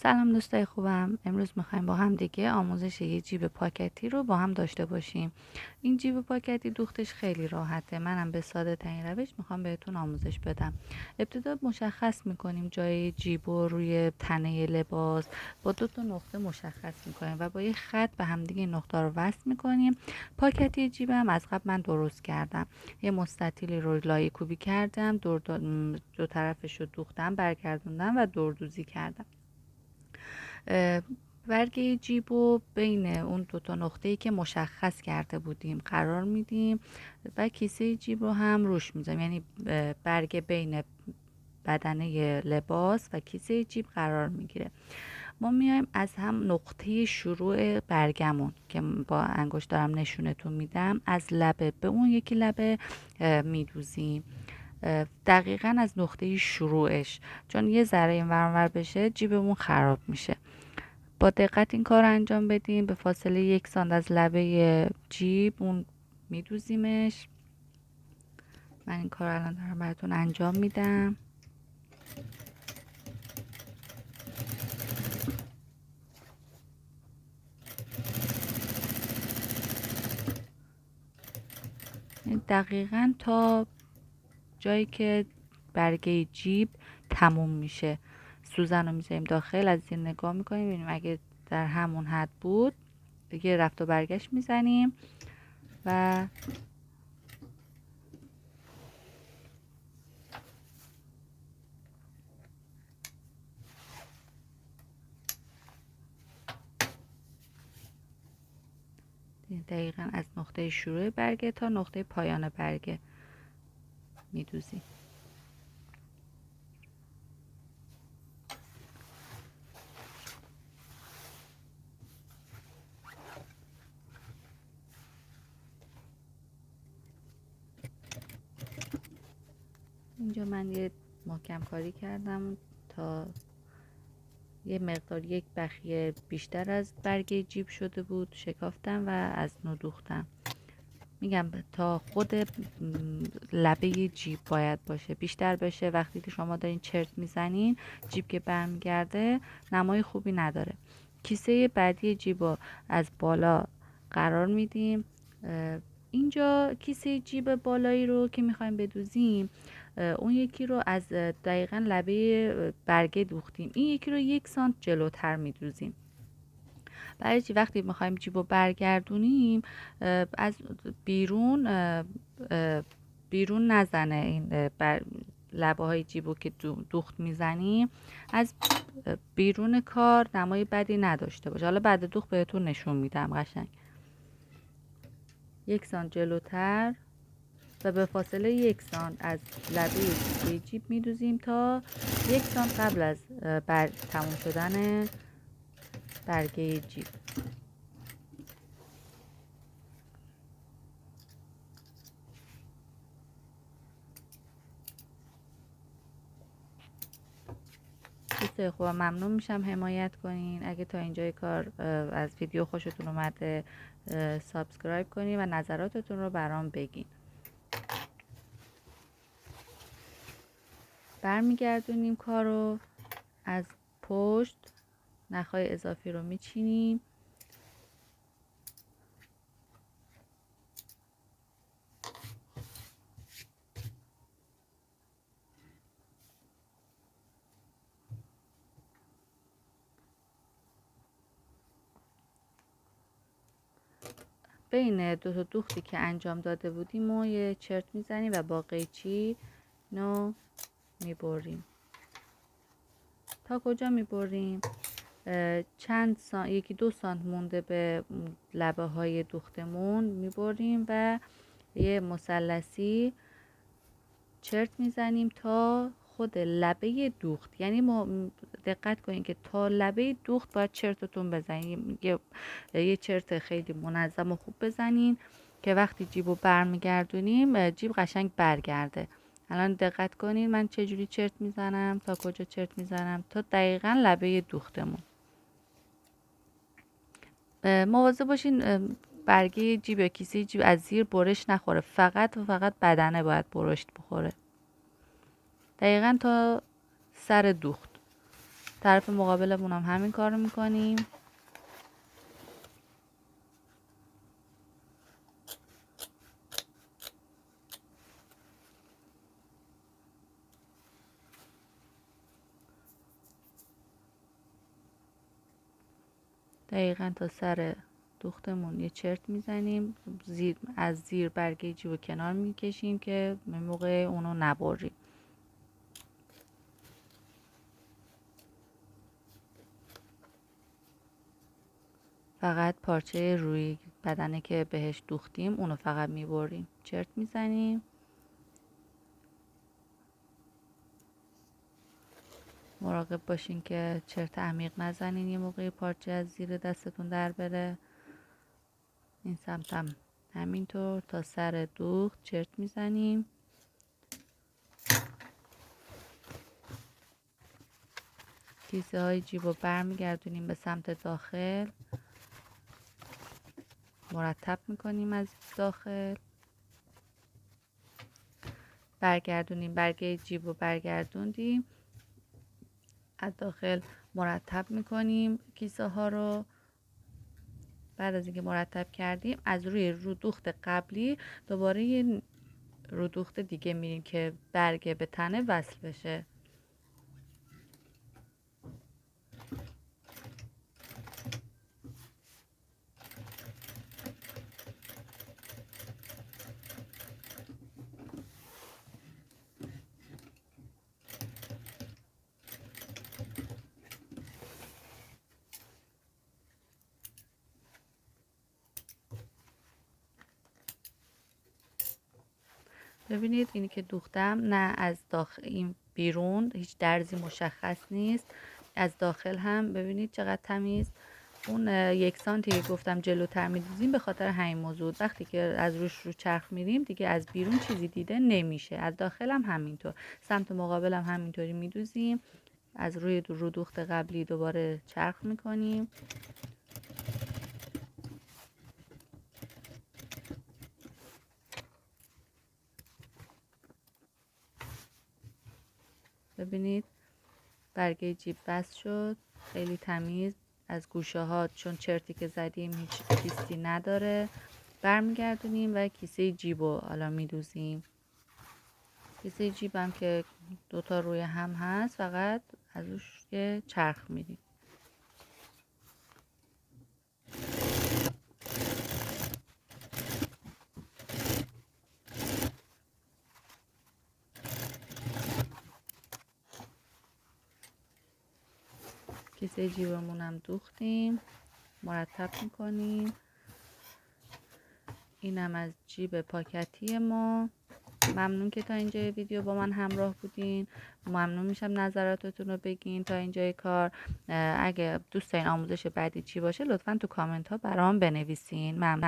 سلام دوستای خوبم. امروز میخوایم با هم دیگه آموزش یه جیب پاکتی رو با هم داشته باشیم. این جیب پاکتی دوختش خیلی راحته. منم به ساده ترین روش میخوام بهتون آموزش بدم. ابتدا مشخص میکنیم جای جیب رو روی تنه لباس با 2 نقطه مشخص میکنیم و با یه خط به هم دیگه این نقطه رو وصل میکنیم. پاکتی جیبم از قبل من درست کردم. یه مستطیلی رو لایه کوبی کردم، دو طرفش رو دوختم، برگردوندم و دوردوزی کردم. برگه جیب رو بین اون 2 نقطه‌ای که مشخص کرده بودیم قرار میدیم و کیسه جیب رو هم روش میذاریم، یعنی برگه بین بدنه لباس و کیسه جیب قرار میگیره. ما میایم از هم نقطه شروع برگمون که با انگشت دارم نشونتون میدم، از لبه به اون یکی لبه میدوزیم دقیقاً از نقطه شروعش، چون یه ذره این ور اون ور بشه جیبمون خراب میشه. با دقت این کار رو انجام بدیم. به فاصله 1 سانت از لبه جیب اون میدوزیمش. من این کار رو الان دارم براتون انجام میدم. دقیقاً تا جایی که برگه جیب تموم میشه سوزن رو میذاریم داخل، از این نگاه میکنیم ببینیم اگه در همون حد بود دیگه رفت و برگشت میزنیم و دقیقاً از نقطه شروع برگه تا نقطه پایان برگه میدوزیم. اینجا من یه محکم کاری کردم تا یه مقدار، یک بخیه بیشتر از برگه جیب شده بود، شکافتم و از نو دوختم. میگم تا خود لبه جیب باید باشه، بیشتر بشه وقتی که شما دارین چرت میزنین جیب که برمیگرده نمای خوبی نداره. کیسه بعدی جیب رو از بالا قرار میدیم. اینجا کیسه جیب بالایی رو که میخوایم بدوزیم، اون یکی رو از دقیقاً لبه برگه دوختیم، این یکی رو 1 سانت جلوتر میدوزیم. برای چی؟ وقتی میخوایم جیب رو برگردونیم از بیرون بیرون نزنه این لبه های جیب رو که دوخت میزنیم، از بیرون کار نمای بدی نداشته باشه. حالا بعد دوخت بهتون نشون میدم قشنگ. 1 سانت جلوتر و به فاصله 1 سانت از لبه جیب میدوزیم تا 1 سانت قبل از تموم شدن برگه جیب. دوستای خوبم ممنون میشم حمایت کنین. اگه تا اینجای کار از ویدیو خوشتون اومده سابسکرایب کنین و نظراتتون رو برام بگین. برمیگردونیم کارو از پشت، نخهای اضافی رو میچینیم. بین 2 دوختی که انجام داده بودیم و یه چرت میزنیم و با قیچی نو میبریم. تا کجا میبریم؟ چند 1-2 سانت مونده به لبه های دوختمون میبریم و یه مثلثی چرت میزنیم تا خود لبه دوخت. یعنی دقت کنید که تا لبه دوخت باید چرتتون بزنین. یه چرت خیلی منظم و خوب بزنین که وقتی جیبو برمیگردونیم جیب قشنگ برگرده. الان دقت کنین من چجوری چرت میزنم، تا کجا چرت میزنم، تا دقیقاً لبه دوختمون. مواظب باشین برگه جیب یا کیسه جیب از زیر برش نخوره، فقط و فقط بدنه باید برشت بخوره، دقیقاً تا سر دوخت. طرف مقابلمون هم همین کار رو میکنیم. دقیقا تا سر دوختمون یه چرت میزنیم، از زیر برگه جیب کنار میکشیم که موقع اونو نبریم. فقط پارچه روی بدنه که بهش دوختیم اونو فقط میبریم، چرت میزنیم. مراقب باشین که چرت عمیق نزنین یه موقع پارچه از زیر دستتون در بره. این سمت هم همینطور تا سر دوخت چرت میزنیم. کیسه های جیب رو برمیگردونیم به سمت داخل، مرتب میکنیم از داخل. برگردونیم، برگه جیب رو برگردوندیم، از داخل مرتب میکنیم کیسه ها رو. بعد از اینکه مرتب کردیم از روی رودوخت قبلی دوباره یه رودوخت دیگه میریم که برگه به تنه وصل بشه. ببینید اینی که دوختم نه از داخل این بیرون هیچ درزی مشخص نیست، از داخل هم ببینید چقدر تمیز. اون 1 سانتی که گفتم جلوتر میدوزیم به خاطر همین موضوع، وقتی که از رو چرخ میریم دیگه از بیرون چیزی دیده نمیشه. از داخل هم همینطور، سمت مقابل هم همینطوری میدوزیم، از روی رودوخت قبلی دوباره چرخ میکنیم. ببینید برگه جیب بست شد، خیلی تمیز. از گوشه ها چون چرتی که زدیم هیچ کیستی نداره. برمیگردونیم و کیسه جیب رو حالا میدوزیم. کیسه جیب هم که دوتا روی هم هست فقط از روش یه چرخ میدیم. کیسه جیبمون هم دوختیم، مرتب میکنیم. اینم از جیب پاکتی ما. ممنون که تا اینجای ویدیو با من همراه بودین. ممنون میشم نظراتتون رو بگین تا اینجای کار. اگه دوست دارین آموزش بعدی چی باشه لطفا تو کامنت ها برام بنویسین. ممنون.